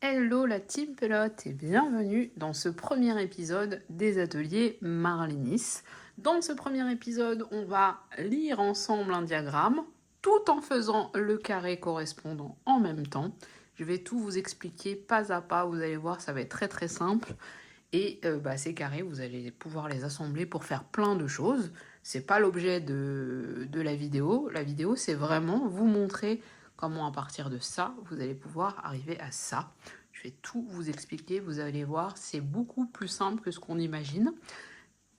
Hello la team pelote et bienvenue dans ce premier épisode des ateliers Marlinis. Dans ce premier épisode, on va lire ensemble un diagramme tout en faisant le carré correspondant en même temps. Je vais tout vous expliquer pas à pas, vous allez voir, ça va être très simple. Et ces carrés, vous allez pouvoir les assembler pour faire plein de choses. C'est pas l'objet de la vidéo. La vidéo, c'est vraiment vous montrer comment à partir de ça, vous allez pouvoir arriver à ça. Je vais tout vous expliquer, vous allez voir, c'est beaucoup plus simple que ce qu'on imagine.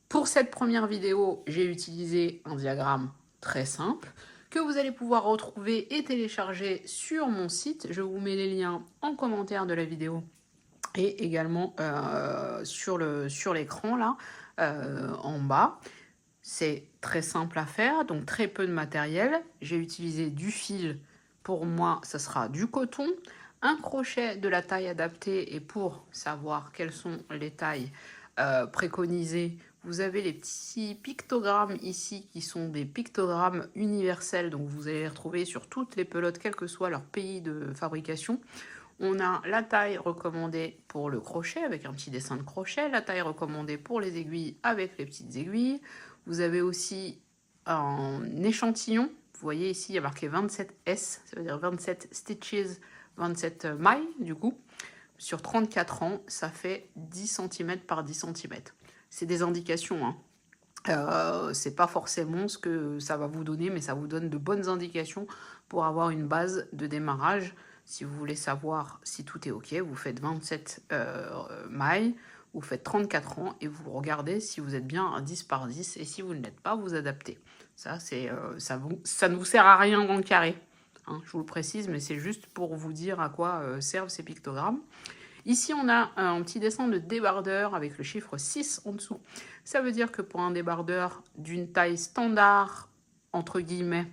Pour cette première vidéo, j'ai utilisé un diagramme très simple que vous allez pouvoir retrouver et télécharger sur mon site. Je vous mets les liens en commentaire de la vidéo et également sur l'écran là, en bas. C'est très simple à faire, donc très peu de matériel. J'ai utilisé du fil, pour moi ça sera du coton, un crochet de la taille adaptée, et pour savoir quelles sont les tailles préconisées, vous avez les petits pictogrammes ici qui sont des pictogrammes universels, donc vous allez les retrouver sur toutes les pelotes, quel que soit leur pays de fabrication. On a la taille recommandée pour le crochet avec un petit dessin de crochet, la taille recommandée pour les aiguilles avec les petites aiguilles. Vous avez aussi un échantillon. Vous voyez ici, il y a marqué 27S, ça veut dire 27 stitches, 27 mailles du coup. Sur 34 ans, ça fait 10 cm par 10 cm. C'est des indications, hein. C'est pas forcément ce que ça va vous donner, mais ça vous donne de bonnes indications pour avoir une base de démarrage. Si vous voulez savoir si tout est OK, vous faites 27 mailles, vous faites 34 ans et vous regardez si vous êtes bien à 10 par 10, et si vous ne l'êtes pas, vous adaptez. Ça, ça ne vous sert à rien dans le carré, hein, je vous le précise, mais c'est juste pour vous dire à quoi servent ces pictogrammes. Ici, on a un petit dessin de débardeur avec le chiffre 6 en dessous. Ça veut dire que pour un débardeur d'une taille standard, entre guillemets,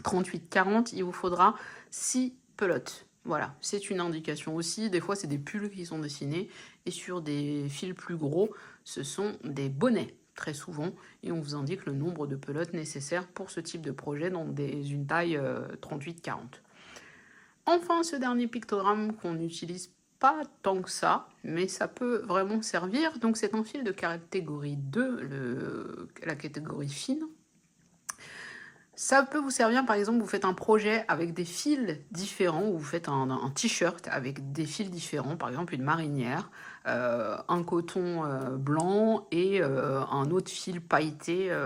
38-40, il vous faudra 6 pelotes. Voilà, c'est une indication aussi. Des fois, c'est des pulls qui sont dessinés. Et sur des fils plus gros, ce sont des bonnets, très souvent. Et on vous indique le nombre de pelotes nécessaires pour ce type de projet dans une taille 38-40. Enfin, ce dernier pictogramme qu'on n'utilise pas tant que ça, mais ça peut vraiment servir. Donc c'est un fil de catégorie 2, la catégorie fine. Ça peut vous servir, par exemple, vous faites un projet avec des fils différents, ou vous faites un t-shirt avec des fils différents, par exemple une marinière, un coton blanc et un autre fil pailleté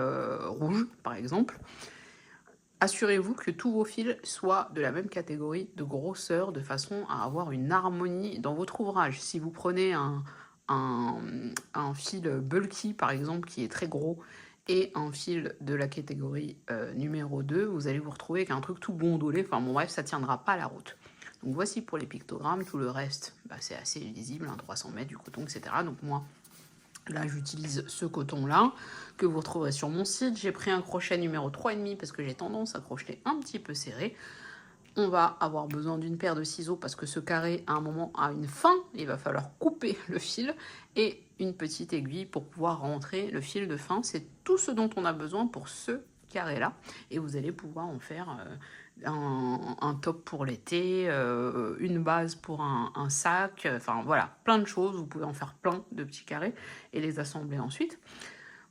rouge, par exemple. Assurez-vous que tous vos fils soient de la même catégorie de grosseur, de façon à avoir une harmonie dans votre ouvrage. Si vous prenez un fil bulky, par exemple, qui est très gros, et un fil de la catégorie numéro 2, vous allez vous retrouver avec un truc tout gondolé. Enfin bon, bref, ça ne tiendra pas la route. Donc voici pour les pictogrammes. Tout le reste, c'est assez lisible, 300 mètres, du coton, etc. Donc moi, là, j'utilise ce coton-là, que vous retrouverez sur mon site. J'ai pris un crochet numéro 3,5 parce que j'ai tendance à crocheter un petit peu serré. On va avoir besoin d'une paire de ciseaux parce que ce carré, à un moment, a une fin. Il va falloir couper le fil. Et une petite aiguille pour pouvoir rentrer le fil de fin. C'est tout ce dont on a besoin pour ce carré-là. Et vous allez pouvoir en faire un top pour l'été, une base pour un sac. Enfin, voilà, plein de choses. Vous pouvez en faire plein de petits carrés et les assembler ensuite.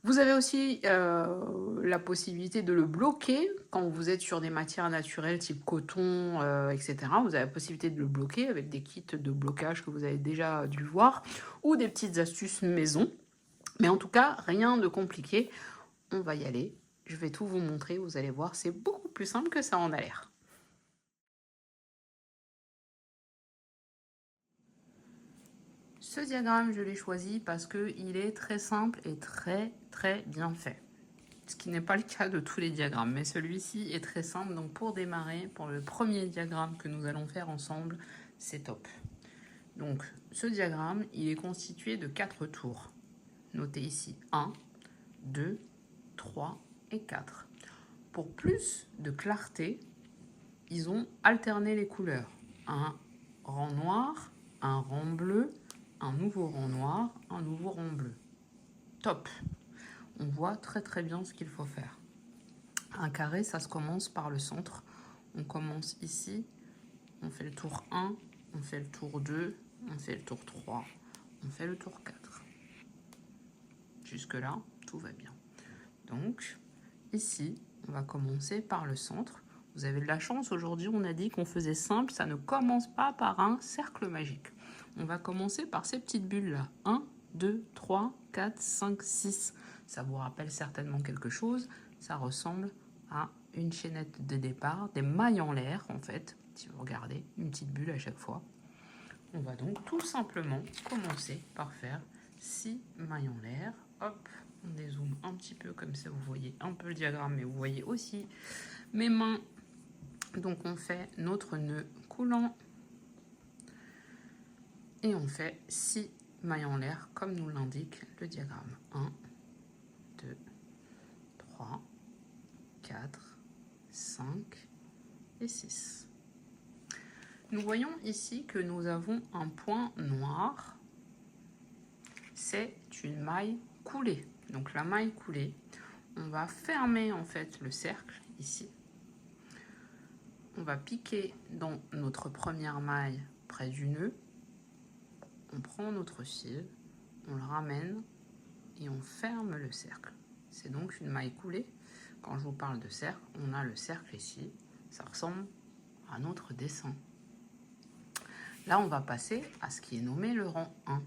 Vous avez aussi la possibilité de le bloquer quand vous êtes sur des matières naturelles type coton, etc. Vous avez la possibilité de le bloquer avec des kits de blocage que vous avez déjà dû voir, ou des petites astuces maison. Mais en tout cas, rien de compliqué. On va y aller. Je vais tout vous montrer, vous allez voir, c'est beaucoup plus simple que ça en a l'air. Ce diagramme, je l'ai choisi parce qu'il est très simple et très bien fait. Ce qui n'est pas le cas de tous les diagrammes, mais celui-ci est très simple. Donc pour démarrer, pour le premier diagramme que nous allons faire ensemble, c'est top. Donc ce diagramme, il est constitué de 4 tours. Notez ici 1, 2, 3 et 4. Pour plus de clarté, ils ont alterné les couleurs. Un rang noir, un rang bleu, un nouveau rang noir, un nouveau rang bleu. Top! On voit très bien ce qu'il faut faire. Un carré, ça se commence par le centre. On commence ici, on fait le tour 1, on fait le tour 2, on fait le tour 3, on fait le tour 4. Jusque là, tout va bien. Donc, ici, on va commencer par le centre. Vous avez de la chance, aujourd'hui, on a dit qu'on faisait simple, ça ne commence pas par un cercle magique. On va commencer par ces petites bulles-là. 1, 2, 3, 4, 5, 6. Ça vous rappelle certainement quelque chose. Ça ressemble à une chaînette de départ, des mailles en l'air, en fait. Si vous regardez, une petite bulle à chaque fois. On va donc tout simplement commencer par faire 6 mailles en l'air. Hop, on dézoome un petit peu comme ça, vous voyez un peu le diagramme, mais vous voyez aussi mes mains. Donc on fait notre nœud coulant et on fait 6 mailles en l'air comme nous l'indique le diagramme. 1, 2, 3, 4, 5 et 6. Nous voyons ici que nous avons un point noir. C'est une maille coulée. Donc la maille coulée, on va fermer en fait le cercle ici. On va piquer dans notre première maille près du nœud. On prend notre fil, on le ramène et on ferme le cercle. C'est donc une maille coulée. Quand je vous parle de cercle, on a le cercle ici. Ça ressemble à notre dessin. Là, on va passer à ce qui est nommé le rang 1.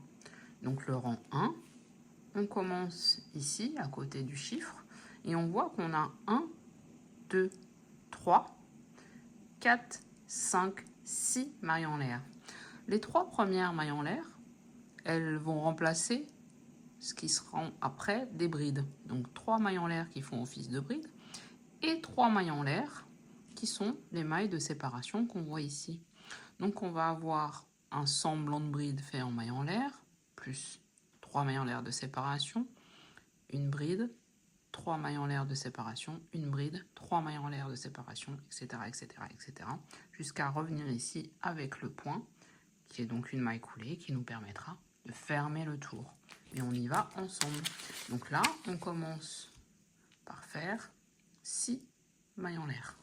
Donc le rang 1, on commence ici, à côté du chiffre, et on voit qu'on a 1, 2, 3, 4, 5, 6 mailles en l'air. Les 3 premières mailles en l'air, elles vont remplacer ce qui sera après des brides. Donc 3 mailles en l'air qui font office de bride, et 3 mailles en l'air qui sont les mailles de séparation qu'on voit ici. Donc on va avoir un semblant de bride fait en mailles en l'air, plus 3 mailles en l'air de séparation, une bride, 3 mailles en l'air de séparation, une bride, 3 mailles en l'air de séparation, etc., etc., etc., jusqu'à revenir ici avec le point, qui est donc une maille coulée, qui nous permettra de fermer le tour. Et on y va ensemble. Donc là, on commence par faire 6 mailles en l'air.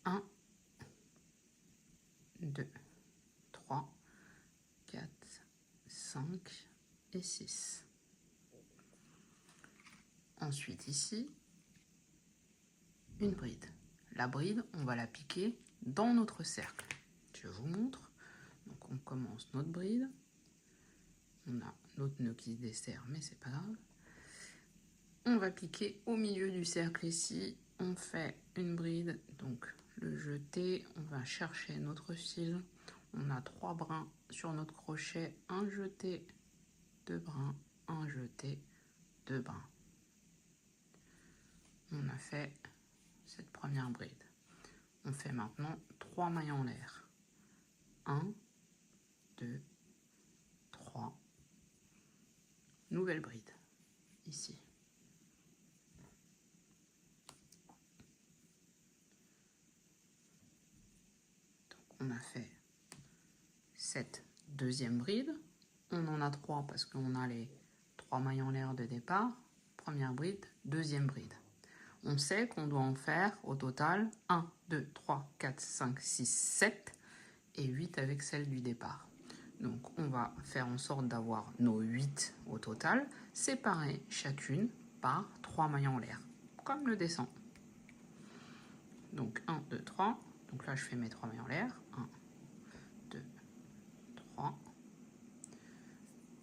1, 2, 3, 4, 5 et 6. Ensuite ici, une bride. La bride, on va la piquer dans notre cercle. Je vous montre. Donc on commence notre bride. On a notre nœud qui se dessert, mais c'est pas grave. On va piquer au milieu du cercle ici. On fait une bride, donc le jeter. On va chercher notre fil. On a 3 brins sur notre crochet. Un jeté, 2 brins, un jeté, 2 brins. On a fait cette première bride. On fait maintenant 3 mailles en l'air. 1, 2, 3. Nouvelle bride, ici. Donc on a fait cette deuxième bride. On en a 3 parce qu'on a les 3 mailles en l'air de départ. Première bride, deuxième bride. On sait qu'on doit en faire au total 1, 2, 3, 4, 5, 6, 7 et 8 avec celle du départ. Donc on va faire en sorte d'avoir nos 8 au total, séparées chacune par 3 mailles en l'air, comme le dessin. Donc 1, 2, 3. Donc là je fais mes 3 mailles en l'air. 1, 2, 3.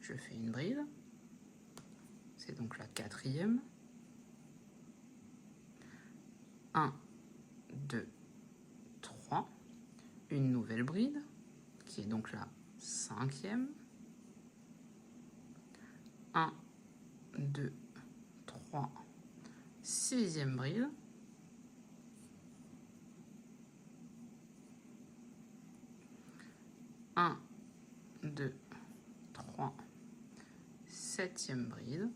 Je fais une bride. C'est donc la quatrième. 1, 2, 3. Une nouvelle bride, qui est donc la cinquième. 1, 2, 3, sixième bride. 1, 2, 3, septième bride.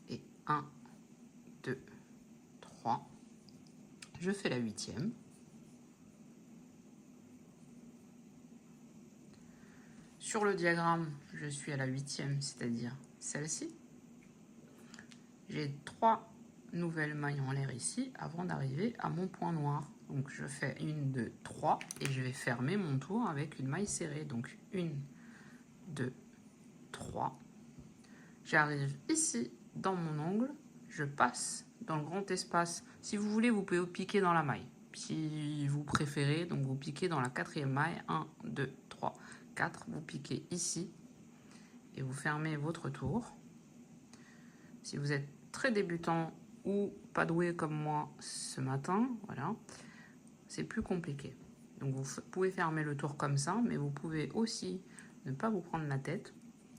Et 1, 2, 3. Je fais la huitième. Sur le diagramme, je suis à la huitième, c'est-à-dire celle-ci. J'ai 3 nouvelle maille en l'air ici avant d'arriver à mon point noir. Donc je fais 1, 2, 3 et je vais fermer mon tour avec une maille serrée. Donc 1, 2, 3. J'arrive ici dans mon angle, je passe dans le grand espace. Si vous voulez, vous pouvez piquer dans la maille. Si vous préférez, donc vous piquez dans la 4e maille. 1, 2, 3, 4. Vous piquez ici et vous fermez votre tour. Si vous êtes très débutant ou pas doué comme moi ce matin, voilà, c'est plus compliqué. Donc vous pouvez fermer le tour comme ça, mais vous pouvez aussi ne pas vous prendre la tête.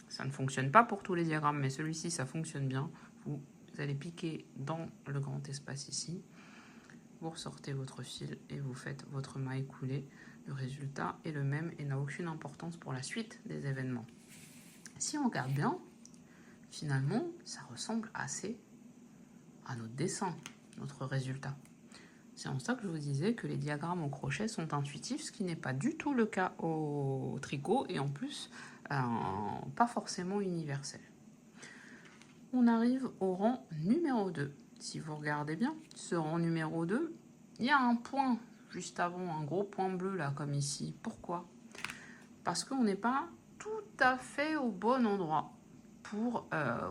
Ça ne fonctionne pas pour tous les diagrammes, mais celui-ci, ça fonctionne bien. Vous allez piquer dans le grand espace ici. Vous ressortez votre fil et vous faites votre maille coulée. Le résultat est le même et n'a aucune importance pour la suite des événements. Si on regarde bien, finalement, ça ressemble assez à notre dessin, notre résultat. C'est en ça que je vous disais que les diagrammes au crochet sont intuitifs, ce qui n'est pas du tout le cas au tricot et en plus, pas forcément universel. On arrive au rang numéro 2. Si vous regardez bien, ce rang numéro 2, il y a un point juste avant, un gros point bleu là, comme ici. Pourquoi? Parce qu'on n'est pas tout à fait au bon endroit pour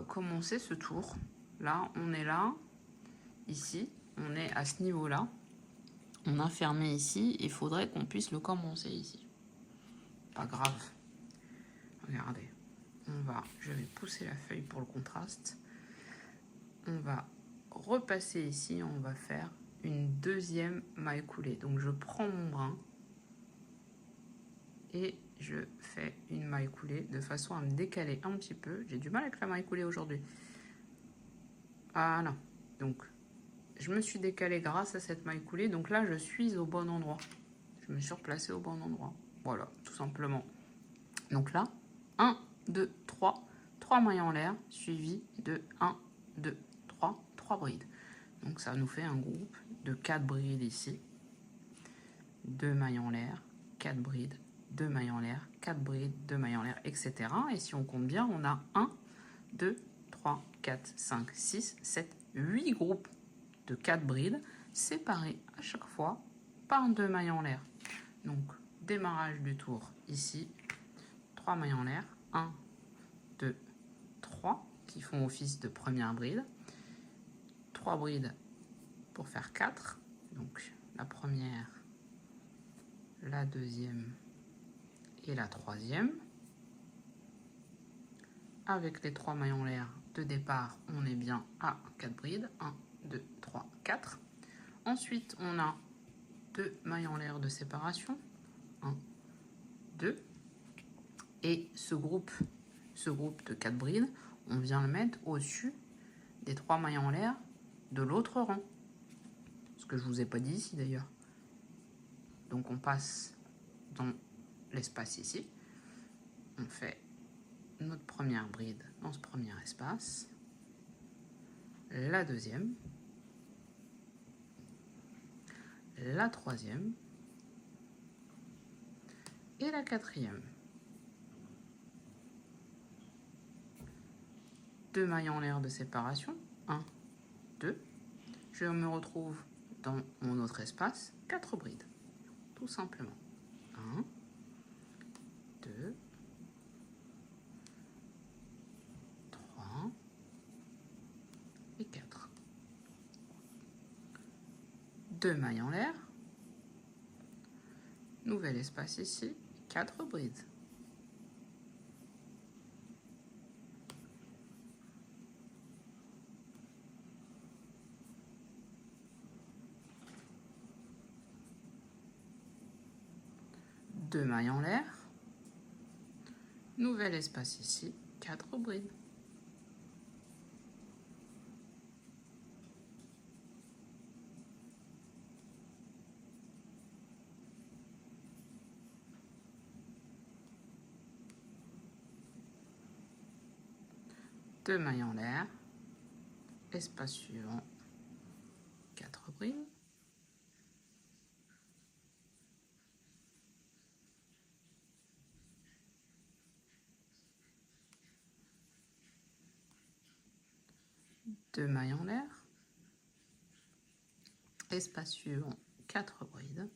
commencer ce tour. Là, on est là, ici, on est à ce niveau-là. On a fermé ici, il faudrait qu'on puisse le commencer ici. Pas grave. Regardez, je vais pousser la feuille pour le contraste. On va repasser ici, on va faire une 2e maille coulée. Donc je prends mon brin et je fais une maille coulée de façon à me décaler un petit peu. J'ai du mal avec la maille coulée aujourd'hui. Voilà, donc je me suis décalée grâce à cette maille coulée. Donc là, je suis au bon endroit. Je me suis replacée au bon endroit. Voilà, tout simplement. Donc là, 1, 2, 3, 3 mailles en l'air, suivi de 1, 2, 3, 3 brides. Donc ça nous fait un groupe de 4 brides ici. 2 mailles en l'air, 4 brides, 2 mailles en l'air, 4 brides, 2 mailles en l'air, etc. Et si on compte bien, on a 1, 2, 3, 4, 5, 6, 7, 8 groupes de 4 brides séparés à chaque fois par 2 mailles en l'air. Donc démarrage du tour ici, 3 mailles en l'air, 1, 2, 3 qui font office de première bride, 3 brides pour faire 4, donc la première, la deuxième et la troisième. Avec les 3 mailles en l'air de départ, on est bien à 4 brides, 1, 2, 3, 4. Ensuite, on a 2 mailles en l'air de séparation, 1, 2. Et ce groupe de 4 brides, on vient le mettre au-dessus des 3 mailles en l'air de l'autre rang. Ce que je ne vous ai pas dit ici d'ailleurs. Donc on passe dans l'espace ici. On fait notre première bride dans ce premier espace. La deuxième. La troisième. Et la quatrième. 2 mailles en l'air de séparation. 1, 2. Je me retrouve dans mon autre espace. 4 brides. Tout simplement. 1, 2, 3 et 4. 2 mailles en l'air. Nouvel espace ici. 4 brides. Deux mailles en l'air, nouvel espace ici, 4 brides. Deux mailles en l'air, espace suivant, 4 brides. Deux mailles en l'air, Espace suivant, 4 brides.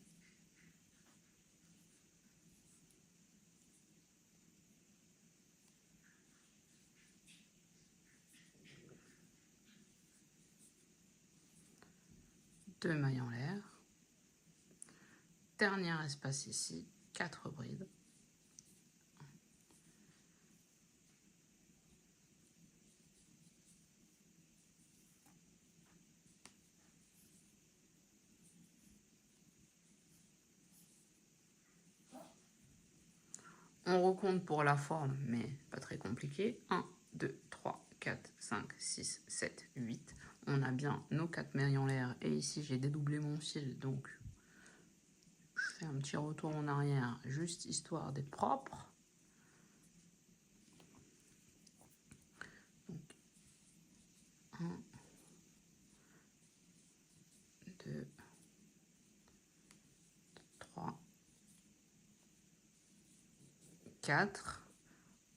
Deux mailles en l'air. Dernier espace ici, 4 brides. On recompte pour la forme, mais pas très compliqué. 1, 2, 3, 4, 5, 6, 7, 8. On a bien nos 4 mailles en l'air. Et ici, j'ai dédoublé mon fil, donc je fais un petit retour en arrière, juste histoire d'être propre. Donc, 1, 2, 3, 4.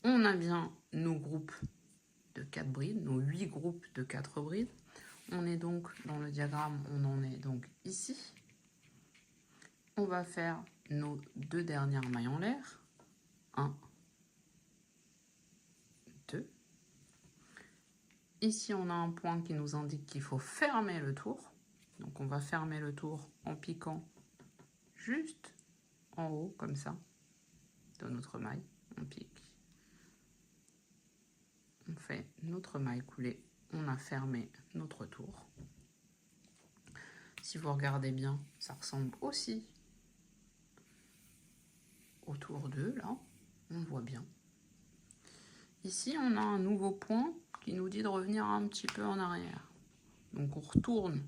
On a bien nos groupes de 4 brides, nos 8 groupes de 4 brides. On est donc dans le diagramme, on en est donc ici. On va faire nos 2 dernières mailles en l'air. 1, 2. Ici, on a un point qui nous indique qu'il faut fermer le tour. Donc, on va fermer le tour en piquant juste en haut, comme ça, de notre maille. On pique. On fait notre maille coulée. On a fermé notre tour. Si vous regardez bien, ça ressemble aussi au tour 2, là. On voit bien. Ici, on a un nouveau point qui nous dit de revenir un petit peu en arrière. Donc, on retourne.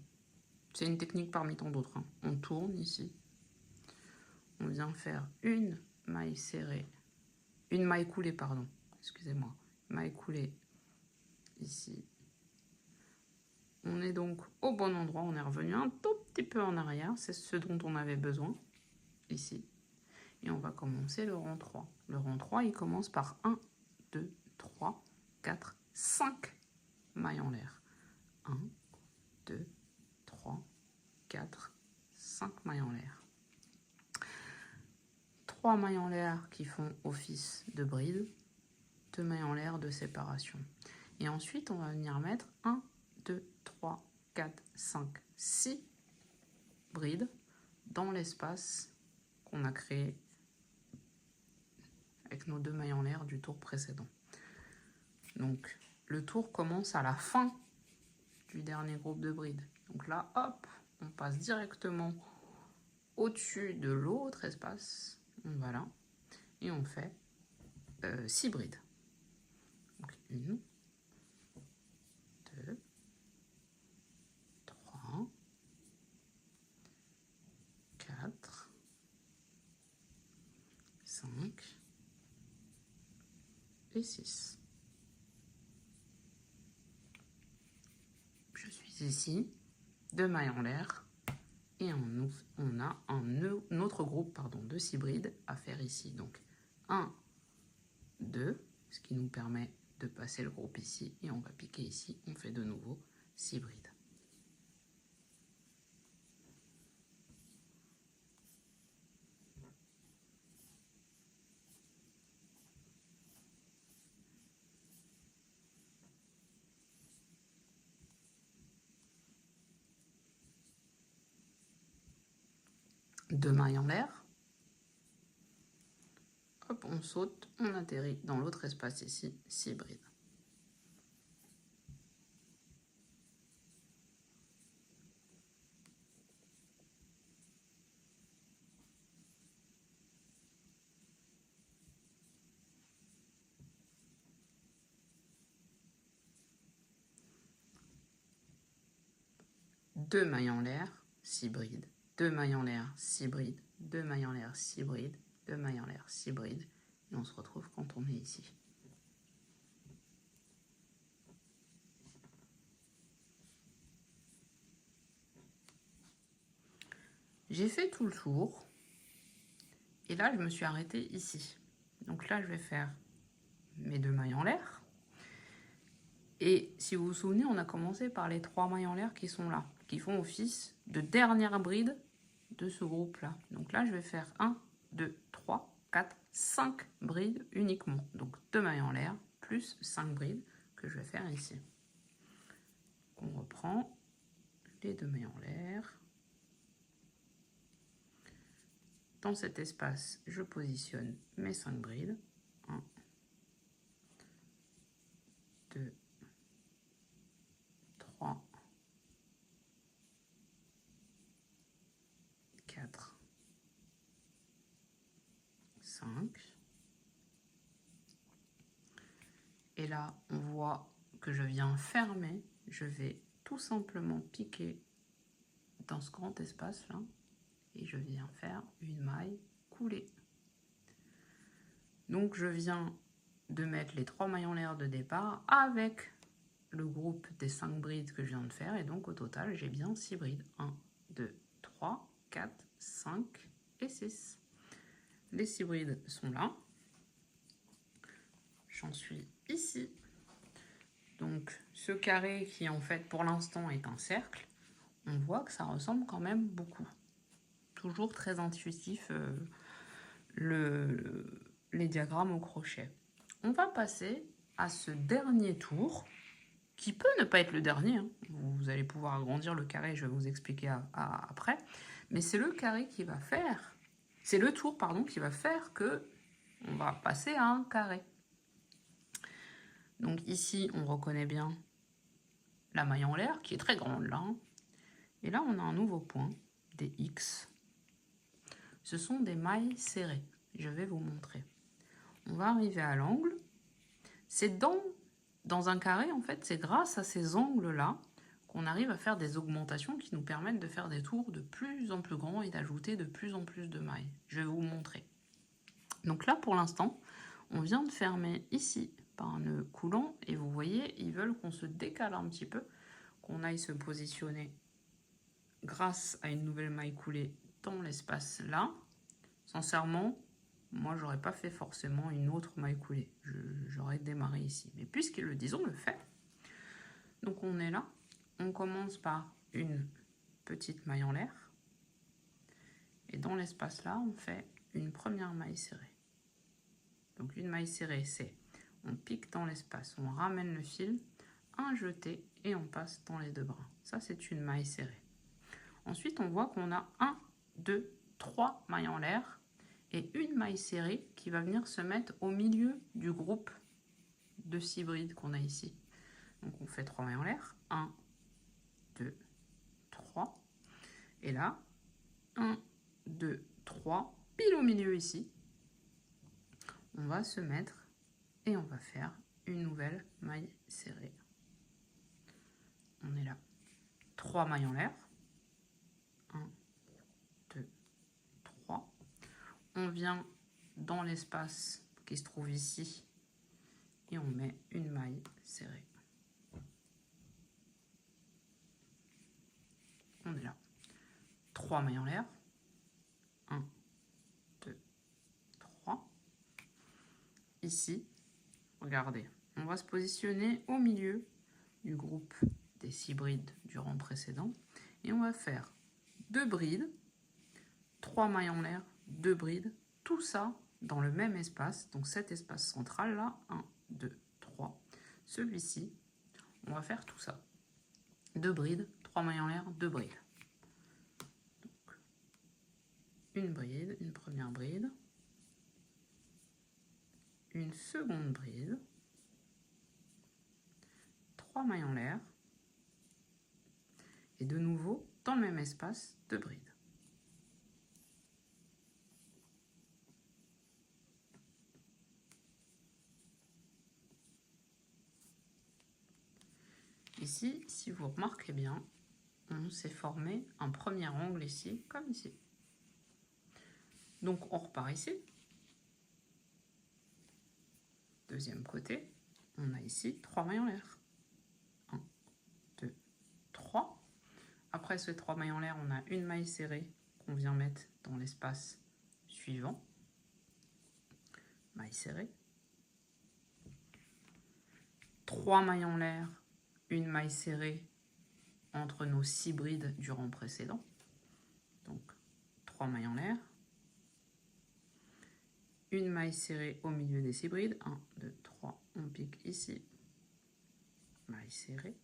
C'est une technique parmi tant d'autres. Hein. On tourne ici. On vient faire une maille serrée. Une maille coulée, pardon. Excusez-moi. Maille coulée ici. On est donc au bon endroit. On est revenu un tout petit peu en arrière. C'est ce dont on avait besoin ici. Et on va commencer le rang 3. Le rang 3, il commence par 1, 2, 3, 4, 5 mailles en l'air. 1, 2, 3, 4, 5 mailles en l'air. 3 mailles en l'air qui font office de bride. 2 mailles en l'air de séparation. Et ensuite, on va venir mettre 1, 2, 3, 4, 5, 6 brides dans l'espace qu'on a créé avec nos 2 mailles en l'air du tour précédent. Donc, le tour commence à la fin du dernier groupe de brides. Donc là, hop, on passe directement au-dessus de l'autre espace. Voilà. Et on fait 6 brides. Donc, 1, 2, 3, 4, 5 et 6. Je suis ici, 2 mailles en l'air, et on a un autre groupe de 6 brides à faire ici. Donc 1, 2, ce qui nous permet de passer le groupe ici, et on va piquer ici, on fait de nouveau 6 brides. Deux mailles en l'air. Hop, on saute, on atterrit dans l'autre espace ici, 6 brides. Deux mailles en l'air, 6 brides. 2 mailles en l'air, 6 brides. 2 mailles en l'air, 6 brides. 2 mailles en l'air, 6 brides. Et on se retrouve quand on est ici. J'ai fait tout le tour. Et là, je me suis arrêtée ici. Donc là, je vais faire mes 2 mailles en l'air. Et si vous vous souvenez, on a commencé par les 3 mailles en l'air qui sont là, qui font office de dernière bride de ce groupe-là. Donc là, je vais faire 1, 2, 3, 4, 5 brides uniquement. Donc 2 mailles en l'air plus 5 brides que je vais faire ici. On reprend les 2 mailles en l'air. Dans cet espace, je positionne mes 5 brides. 1, 2, 3, 4, 5. Et là, on voit que je viens fermer. Je vais tout simplement piquer dans ce grand espace-là. Et je viens faire une maille coulée. Donc, je viens de mettre les 3 mailles en l'air de départ avec le groupe des 5 brides que je viens de faire. Et donc, au total, j'ai bien 6 brides. 1, 2, 3, 4, 5 et 6. Les 6 brides sont là. J'en suis ici. Donc, ce carré qui, en fait, pour l'instant, est un cercle, on voit que ça ressemble quand même beaucoup. Toujours très intuitif, les diagrammes au crochet. On va passer à ce dernier tour, qui peut ne pas être le dernier. Hein. Vous allez pouvoir agrandir le carré, je vais vous expliquer après. Mais c'est le carré qui va faire, c'est le tour, pardon, qui va faire que on va passer à un carré. Donc ici, on reconnaît bien la maille en l'air, qui est très grande là. Hein. Et là, on a un nouveau point, des X. Ce sont des mailles serrées. Je vais vous montrer. On va arriver à l'angle. C'est dans un carré, en fait, c'est grâce à ces angles-là qu'on arrive à faire des augmentations qui nous permettent de faire des tours de plus en plus grands et d'ajouter de plus en plus de mailles. Je vais vous montrer. Donc là, pour l'instant, on vient de fermer ici par un nœud coulant et vous voyez, ils veulent qu'on se décale un petit peu, qu'on aille se positionner grâce à une nouvelle maille coulée dans l'espace là. Sincèrement, moi, j'aurais pas fait forcément une autre maille coulée. J'aurais démarré ici. Mais puisqu'ils le disent, on le fait. Donc, on est là. On commence par une petite maille en l'air. Et dans l'espace là, on fait une première maille serrée. Donc, une maille serrée, c'est on pique dans l'espace, on ramène le fil, un jeté et on passe dans les 2 brins. Ça, c'est une maille serrée. Ensuite, on voit qu'on a 1, 2, 3 mailles en l'air et une maille serrée qui va venir se mettre au milieu du groupe de 6 brides qu'on a ici. Donc on fait 3 mailles en l'air, 1, 2, 3. Et là, 1, 2, 3, pile au milieu ici. On va se mettre et on va faire une nouvelle maille serrée. On est là. 3 mailles en l'air. 1, 2, 3. On vient dans l'espace qui se trouve ici et on met une maille serrée. On est là. 3 mailles en l'air. 1, 2, 3. Ici, regardez, on va se positionner au milieu du groupe des 6 brides du rang précédent et on va faire 2 brides, 3 mailles en l'air, 2 brides, tout ça dans le même espace, donc cet espace central là, 1, 2, 3. Celui-ci, on va faire tout ça. 2 brides, 3 mailles en l'air, 2 brides. Donc, une bride, une première bride, une seconde bride, 3 mailles en l'air, et de nouveau, dans le même espace, 2 brides. Ici, si vous remarquez bien, on s'est formé un premier angle ici, comme ici. Donc on repart ici. Deuxième côté, on a ici 3 mailles en l'air. 1, 2, 3. Après ces 3 mailles en l'air, on a une maille serrée qu'on vient mettre dans l'espace suivant. Maille serrée. 3 mailles en l'air, une maille serrée entre nos 6 brides du rang précédent. Donc 3 mailles en l'air, une maille serrée au milieu des 6 brides, 1, 2, 3, on pique ici, maille serrée,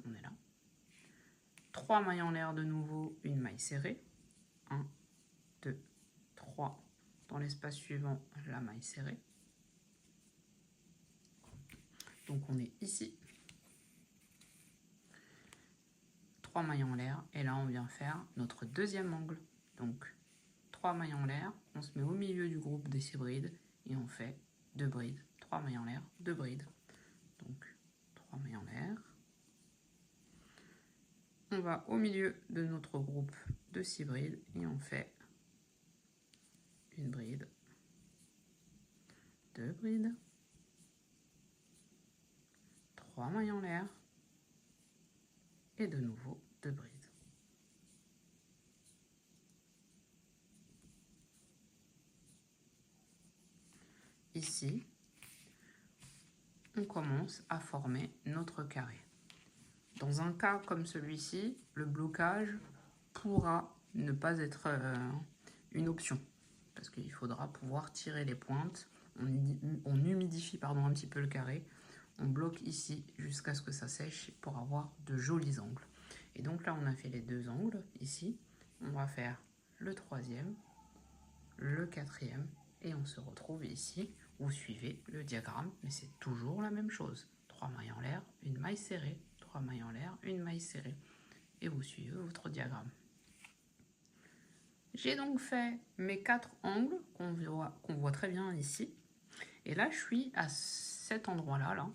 on est là, 3 mailles en l'air de nouveau, une maille serrée, 1, 2, 3, dans l'espace suivant, la maille serrée, donc on est ici, 3 mailles en l'air, et là on vient faire notre deuxième angle, donc 3 mailles en l'air, on se met au milieu du groupe des 6 brides et on fait 2 brides, 3 mailles en l'air, 2 brides. Donc 3 mailles en l'air. On va au milieu de notre groupe de 6 brides et on fait une bride, 2 brides, 3 mailles en l'air et de nouveau 2 brides. Ici, on commence à former notre carré. Dans un cas comme celui-ci, le blocage pourra ne pas être une option, parce qu'il faudra pouvoir tirer les pointes. On humidifie un petit peu le carré, on bloque ici jusqu'à ce que ça sèche pour avoir de jolis angles. Et donc là, on a fait les 2 angles ici. On va faire le 3e, le 4e, et on se retrouve ici. Vous suivez le diagramme, mais c'est toujours la même chose. 3 mailles en l'air, une maille serrée, 3 mailles en l'air, une maille serrée. Et vous suivez votre diagramme. J'ai donc fait mes 4 angles qu'on voit très bien ici. Et là, je suis à cet endroit-là. Là.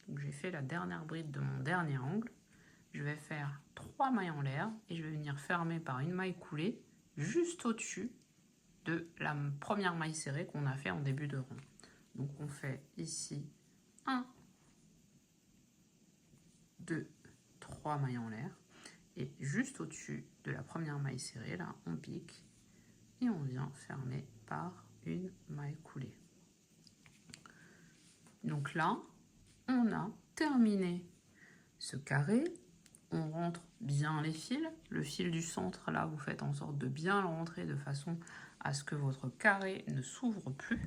Donc j'ai fait la dernière bride de mon dernier angle. Je vais faire 3 mailles en l'air et je vais venir fermer par une maille coulée juste au-dessus de la première maille serrée qu'on a fait en début de rond. Donc on fait ici 1, 2, 3 mailles en l'air. Et juste au-dessus de la première maille serrée, là, on pique et on vient fermer par une maille coulée. Donc là, on a terminé ce carré. On rentre bien les fils. Le fil du centre, là, vous faites en sorte de bien le rentrer de façon à ce que votre carré ne s'ouvre plus.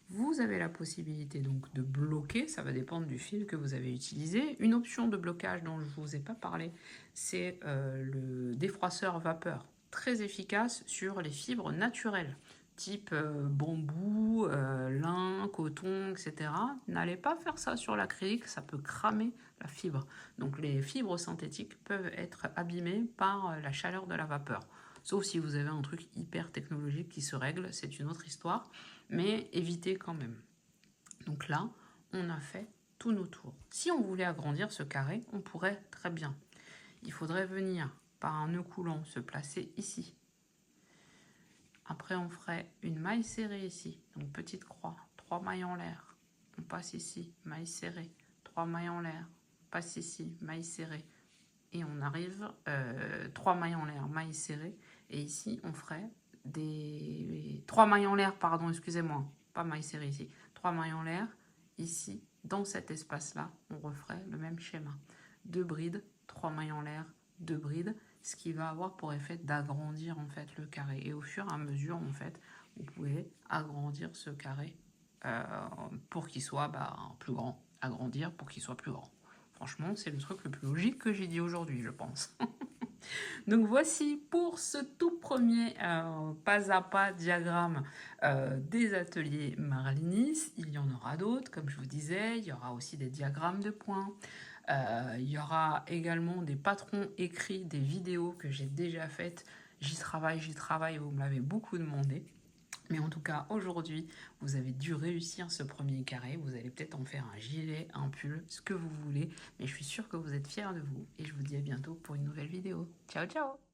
Vous avez la possibilité donc de bloquer, ça va dépendre du fil que vous avez utilisé. Une option de blocage dont je ne vous ai pas parlé, c'est le défroisseur vapeur, très efficace sur les fibres naturelles, type bambou, lin, coton, etc. N'allez pas faire ça sur l'acrylique, ça peut cramer la fibre. Donc les fibres synthétiques peuvent être abîmées par la chaleur de la vapeur. Sauf si vous avez un truc hyper technologique qui se règle, c'est une autre histoire. Mais évitez quand même. Donc là, on a fait tous nos tours. Si on voulait agrandir ce carré, on pourrait très bien. Il faudrait venir par un nœud coulant se placer ici. Après, on ferait une maille serrée ici. Donc petite croix, 3 mailles en l'air. On passe ici, maille serrée, 3 mailles en l'air. On passe ici, maille serrée. Et on arrive 3 mailles en l'air, maille serrée. Et ici, on ferait des 3 mailles en l'air, pardon, excusez-moi, pas maille serrée ici, 3 mailles en l'air, ici, dans cet espace-là, on referait le même schéma. 2 brides, 3 mailles en l'air, 2 brides, ce qui va avoir pour effet d'agrandir en fait le carré. Et au fur et à mesure, en fait, vous pouvez agrandir ce carré pour qu'il soit plus grand. Agrandir pour qu'il soit plus grand. Franchement, c'est le truc le plus logique que j'ai dit aujourd'hui, je pense. Donc voici pour ce tout premier pas à pas diagramme des ateliers Marlinis. Il y en aura d'autres, comme je vous disais. Il y aura aussi des diagrammes de points. Il y aura également des patrons écrits, des vidéos que j'ai déjà faites. J'y travaille, vous me l'avez beaucoup demandé. Mais en tout cas, aujourd'hui, vous avez dû réussir ce premier carré. Vous allez peut-être en faire un gilet, un pull, ce que vous voulez. Mais je suis sûre que vous êtes fiers de vous. Et je vous dis à bientôt pour une nouvelle vidéo. Ciao, ciao!